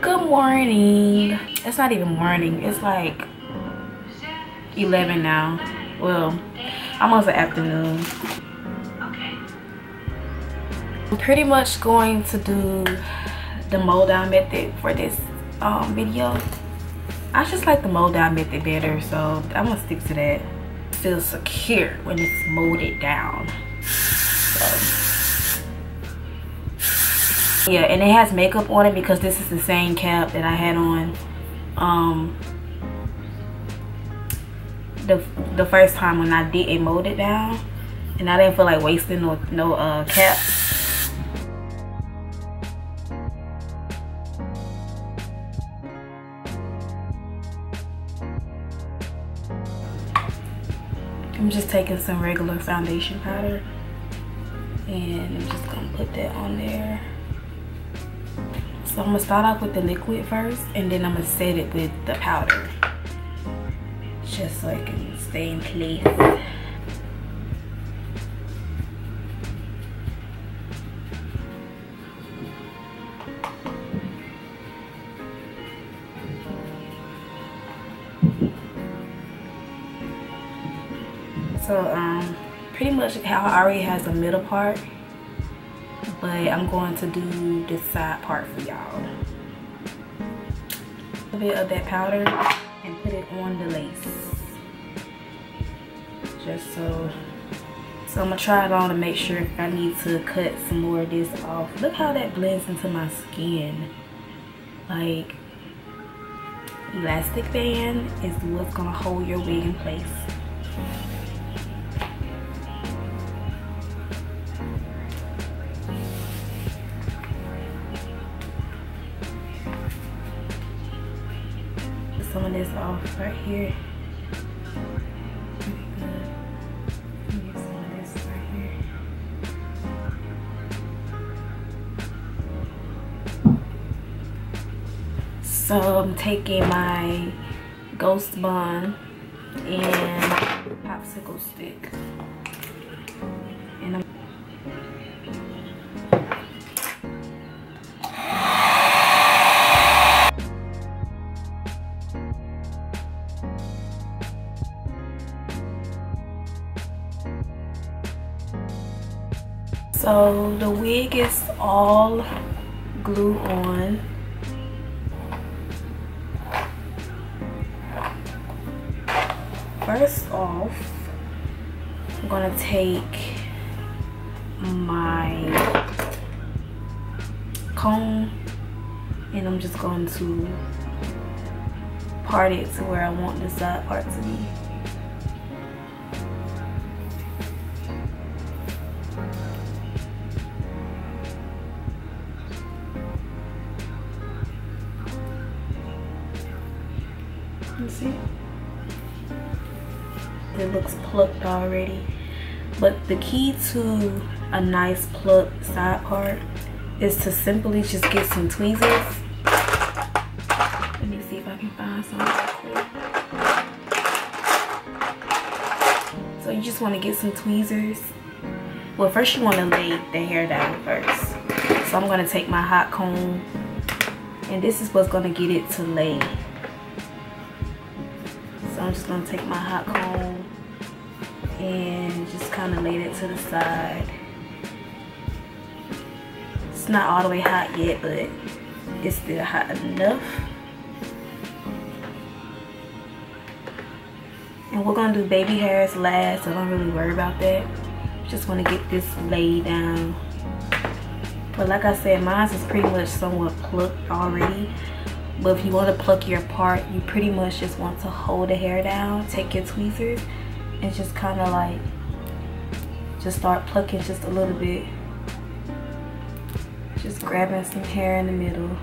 Good morning. It's not even morning, it's like 11 now. Well, almost the afternoon. I'm pretty much going to do the mold down method for this video. I just like the mold down method better, so I'm gonna stick to that. It feels secure when it's molded down. So yeah, and it has makeup on it because this is the same cap that I had on the first time when I did mold it down, and I didn't feel like wasting no cap. I'm just taking some regular foundation powder and I'm just gonna put that on there. So I'm gonna start off with the liquid first, and then I'm gonna set it with the powder, just so it can stay in place. So pretty much how it already has a middle part, but I'm going to do this side part for y'all. A bit of that powder and put it on the lace, just so I'm gonna try it on to make sure if I need to cut some more of this off. Look how that blends into my skin. Like, elastic band is what's gonna hold your wig in place. Some of this off right here. Get some of this right here. So I'm taking my Ghost Bond and popsicle stick, and so the wig is all glued on. First off, I'm gonna take my comb and I'm just going to part it to where I want the side part to be. You see? It looks plucked already, but the key to a nice plucked side part is to simply just get some tweezers. Let me see if I can find some real quick. So you just want to get some tweezers. Well, first you want to lay the hair down first. So I'm going to take my hot comb, and this is what's going to get it to lay. So I'm just gonna take my hot comb and just kind of lay it to the side. It's not all the way hot yet, but it's still hot enough. And we're gonna do baby hairs last, so don't really worry about that. Just wanna get this laid down. But like I said, mine is pretty much somewhat plucked already. But if you want to pluck your part, you pretty much just want to hold the hair down, take your tweezers, and just kind of like, just start plucking just a little bit. Just grabbing some hair in the middle.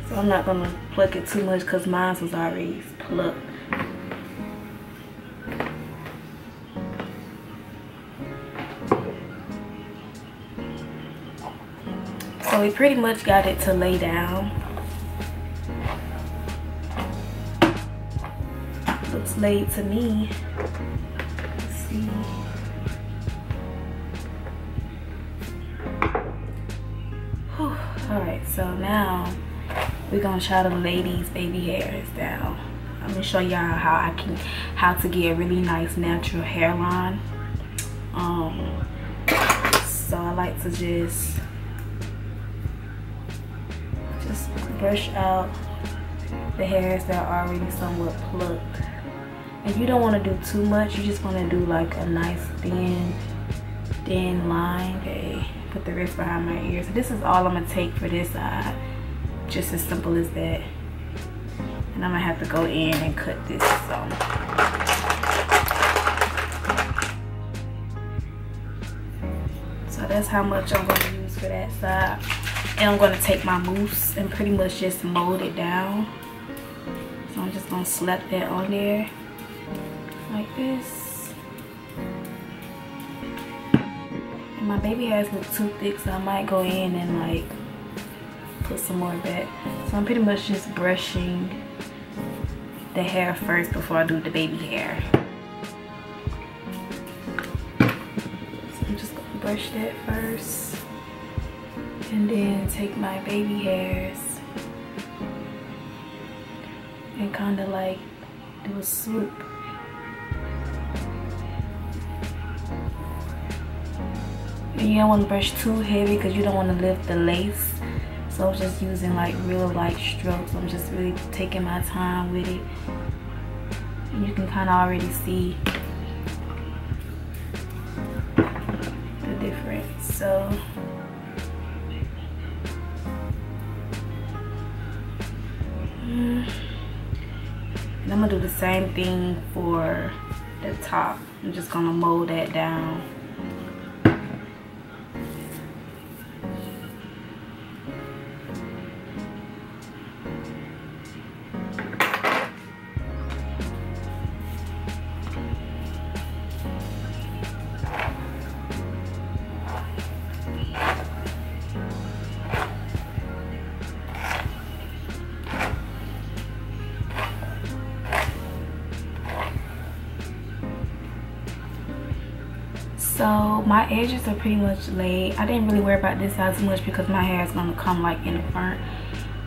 So I'm not going to pluck it too much because mine was already plucked. So we pretty much got it to lay down. Looks laid to me. Let's see. So now we're gonna try to lay these baby hairs down. I'm gonna show y'all how to get a really nice natural hairline. So I like to just brush out the hairs that are already somewhat plucked. And you don't want to do too much, you just want to do like a nice thin line. Okay, put the rest behind my ears. So this is all I'm gonna take for this side, just as simple as that. And I'm gonna have to go in and cut this some. So that's how much I'm gonna use for that side. And I'm gonna take my mousse and pretty much just mold it down. So I'm just gonna slap that on there like this. And my baby hairs look too thick, so I might go in and like put some more back. So I'm pretty much just brushing the hair first before I do the baby hair. So I'm just gonna brush that first. And then take my baby hairs and kind of like do a swoop. And you don't want to brush too heavy because you don't want to lift the lace. So I'm just using like real light strokes. I'm just really taking my time with it. And you can kind of already see the difference. So and I'm gonna do the same thing for the top. I'm just gonna mold that down. So my edges are pretty much laid. I didn't really worry about this side too much because my hair is gonna come like in the front.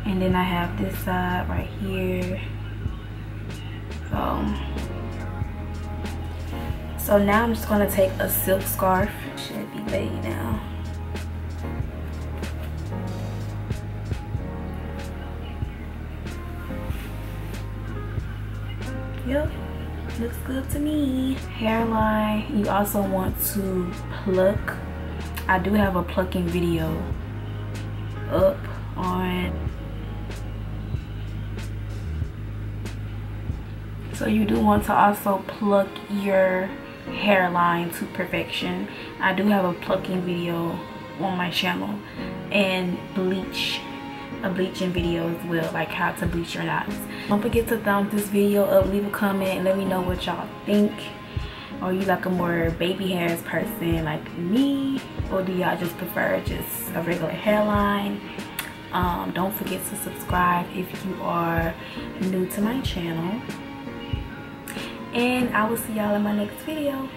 And then I have this side right here. So now I'm just gonna take a silk scarf. Should be laid now. Yep. Looks good to me. Hairline, you also want to pluck. I do have a plucking video up on. So you do want to also pluck your hairline to perfection. I do have a plucking video on my channel, and a bleaching video as well, like how to bleach your knots. Don't forget to thumbs this video up, leave a comment, and let me know what y'all think. Or you like a more baby hairs person like me, or do y'all just prefer just a regular hairline? Don't forget to subscribe if you are new to my channel, and I will see y'all in my next video.